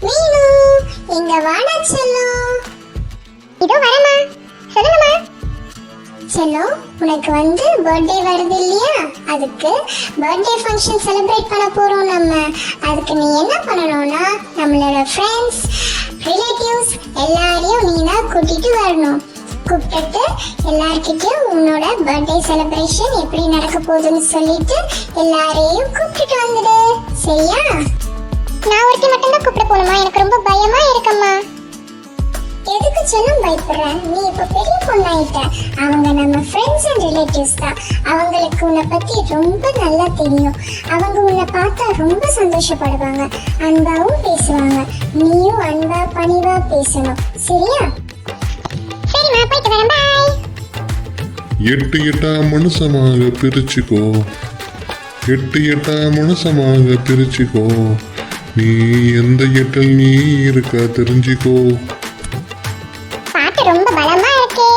மீனு, இங்க வாடா செல்லம். இதோ வரமா. சொல்லுங்கம்மா. செல்லம், உனக்கு பர்த்டே வருது இல்லையா? அதுக்கு பர்த்டே ஃபங்க்ஷன் செலிப்ரேட் பண்ண போறோம் நம்ம. அதுக்கு நீ என்ன பண்ணணும்னா, நம்மளோட ஃப்ரெண்ட்ஸ், ரிலேட்டிவ்ஸ் எல்லாரையும் நீ தான் கூட்டிட்டு வரணும். கூப்பிட்டு எல்லார்கிட்டயும் உன்னோட பர்த்டே செலிப்ரேஷன் எப்படி நடக்க போகுதுன்னு சொல்லிட்டு எல்லாரையும் கூப்பிட்டு வந்துடு. சரியா? நான் ஒருத்தி மட்டும் தான் கூப்பிட போகணுமா? எனக்கு ரொம்ப பயமா இருக்கம்மா. எதுக்கு செல்லம் பயப்படுற? நீ இப்ப பெரிய பொண்ணாயிட்ட. அவங்க நம்ம ஃப்ரெண்ட்ஸ் அண்ட் ரிலேட்டிவ்ஸ் தான். அவங்களுக்கு உன்னை பத்தி ரொம்ப நல்லா தெரியும். அவங்க உன்னை பார்த்தா ரொம்ப சந்தோஷப்படுவாங்க, அன்பாவும் பேசுவாங்க. நீயும் அன்பா பணிவா பேசணும். சரியா? சரிம்மா, போயிட்டு வரேன். பாய். எட்டு எட்டா மனுஷமாக பிரிச்சுக்கோ, எட்டு எட்டா மனுஷமாக பிரிச்சுக்கோ, நீ எந்த எட்டில் நீ இருக்க தெரிஞ்சுக்கோ. பாட்டு ரொம்ப பலமா இருக்கே.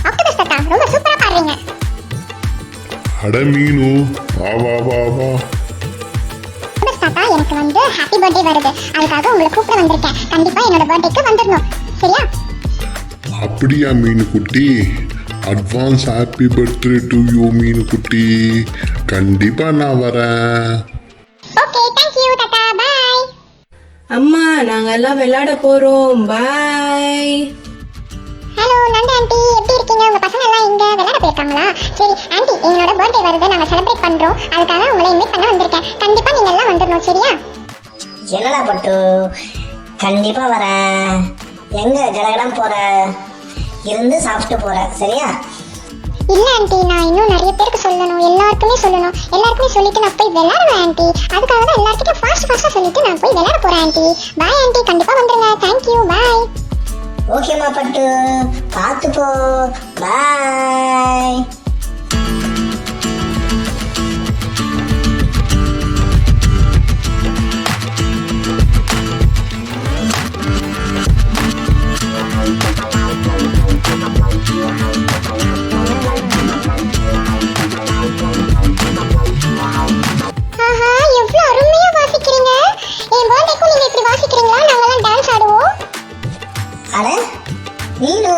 ஆக்டோபஸ் தாத்தா ரொம்ப சூப்பரா பாடுறீங்க. அட மீனு, வா வா வா வா. ஆக்டோபஸ் தாத்தா, எனக்கு ஹாப்பி பர்த்டே வருது. அதுக்காக உங்களை கூப்பிட வந்திருக்கேன். கண்டிப்பா என்னோட பர்த்டேக்கு வந்துடணும். சரியா? அப்படியா மீனு குட்டி? Advance happy birthday to you மீனு குட்டி. கண்டிப்பா நான் வரேன். ஓகே, தேங்க் யூ தாத்தா. பாய். அம்மா, நாங்க எல்லாம் விளையாட போறோம். பாய். ஹலோ நண்டு ஆண்டி, எப்படி இருக்கீங்க? உங்க பசங்க எல்லாம் இங்க விளையாட போயிருக்காங்களா? சரி ஆண்டி, எங்களோட பர்த்டே வருது, நாங்க செலிப்ரேட் பண்றோம். அதுக்காக உங்களை இன்வைட் பண்ண வந்திருக்கேன். கண்டிப்பா நீங்க எல்லாம் வந்துடணும். சரியா? என்னடா பட்டு, கண்டிப்பா வரேன். எங்க கடகடம் போற? இருந்து சாப்பிட்டு போற. சரியா? இல்ல ஆண்டி, நான் இன்னும் நிறைய பேருக்கு சொல்லணும். எல்லாருக்குமே சொல்லிட்டு நான் போய் விளையாடுவேன் ஆண்டி. அதுக்காக தான் எல்லார்கிட்டயும் ஃபாஸ்டா சொல்லிட்டு நான் போய் விளையாட போறேன் ஆண்டி. பாய் ஆண்டி, கண்டிப்பா வந்துருங்க. Thank you. பாய். ஓகேம்மா பட்டு, பார்த்து போ. பாய். ஆஹா, எவ்வளவு அருமையா வாசிக்கிறீங்க. என் பர்த்டேக்கு நீங்க இப்படி வாசிக்கிறீங்களா? நாங்கெல்லாம் டான்ஸ் ஆடுவோம். அட நீனு,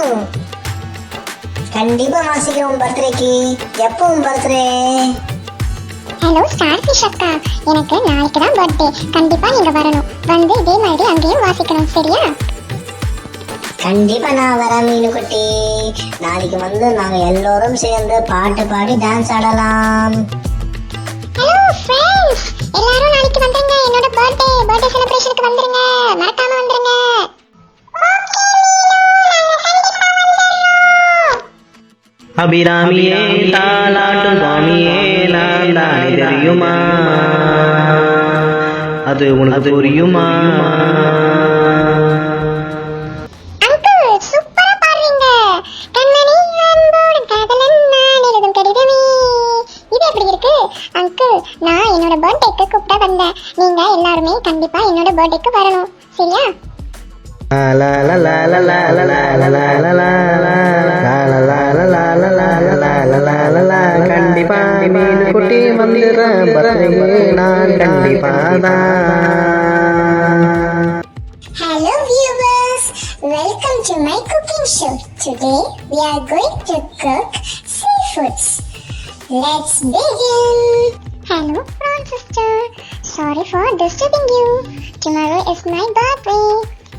கண்டிப்பா வாசிக்கிறோம் பர்த்டேக்கு. எப்போ உன் பர்த்டே? ஹலோ ஸ்டார்ஃபிஷ் அக்கா, எனக்கு நாளைக்கு தான் பர்த்டே. கண்டிப்பா நீங்க வரணும். இதே மாதிரி அங்கேயும் வாசிக்கணும். சரியா? கண்டிப்பா நான் வரேன் மீனு குட்டி. நாளைக்கு நாங்க எல்லோரும் சேர்ந்து பாட்டு பாடி டான்ஸ் ஆடலாம். ஹலோ ஃப்ரெண்ட்ஸ், எல்லாரும் நாளைக்கு வந்துருங்க. என்னோட பர்த்டே செலிப்ரேஷனுக்கு வந்துருங்க. மறக்காம வந்துருங்க. அபிராமியே தாலாட்டும் சுவாமியே, நான் தானே தெரியுமா? அது உனக்கு புரியுமா? அங்கிள் சூப்பரா பாடுறீங்க. கண்ணனி அன்போடு காதலன் நான் எழுதும் கடிதமே. இது எப்படி இருக்கு அங்கிள்? நான் என்னோட பர்த்டேக்கு கூப்பிட வந்தேன். நீங்க எல்லாருமே கண்டிப்பா என்னோட பர்த்டேக்கு வரணும். சரியா? கண்டிப்பா மீன் குட்டி வந்துடுறேன். நான் கண்டிப்பா தான். Hello viewers, welcome to my cooking show. Today we are going to cook seafoods. Let's begin. Hello prawn sister, sorry for disturbing you. Tomorrow is my birthday.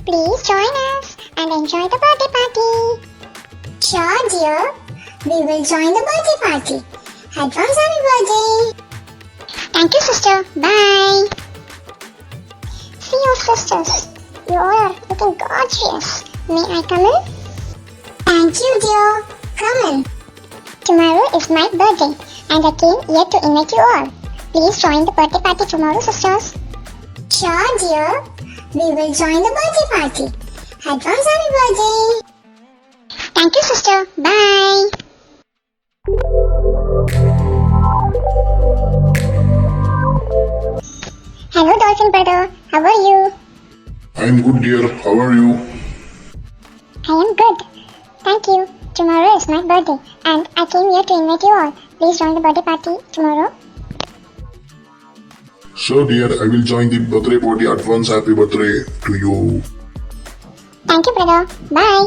Please join us and enjoy the birthday party. Sure dear, we will join the birthday party. Advance happy birthday. Thank you sister. Bye. See you sisters. You all are looking gorgeous. May I come in? Thank you dear. Come in. Tomorrow is my birthday and I came here to invite you all. Please join the birthday party tomorrow sisters. Sure dear, we will join the birthday party. Advance happy birthday. Thank you sister. Bye. Hello dolphin brother. How are you? I'm good dear, how are you? I am good. Thank you. Tomorrow is my birthday and I came here to invite you all. Please join the birthday party tomorrow. Sure, dear, I will join the birthday party. Advance happy birthday to you. Thank you brother bye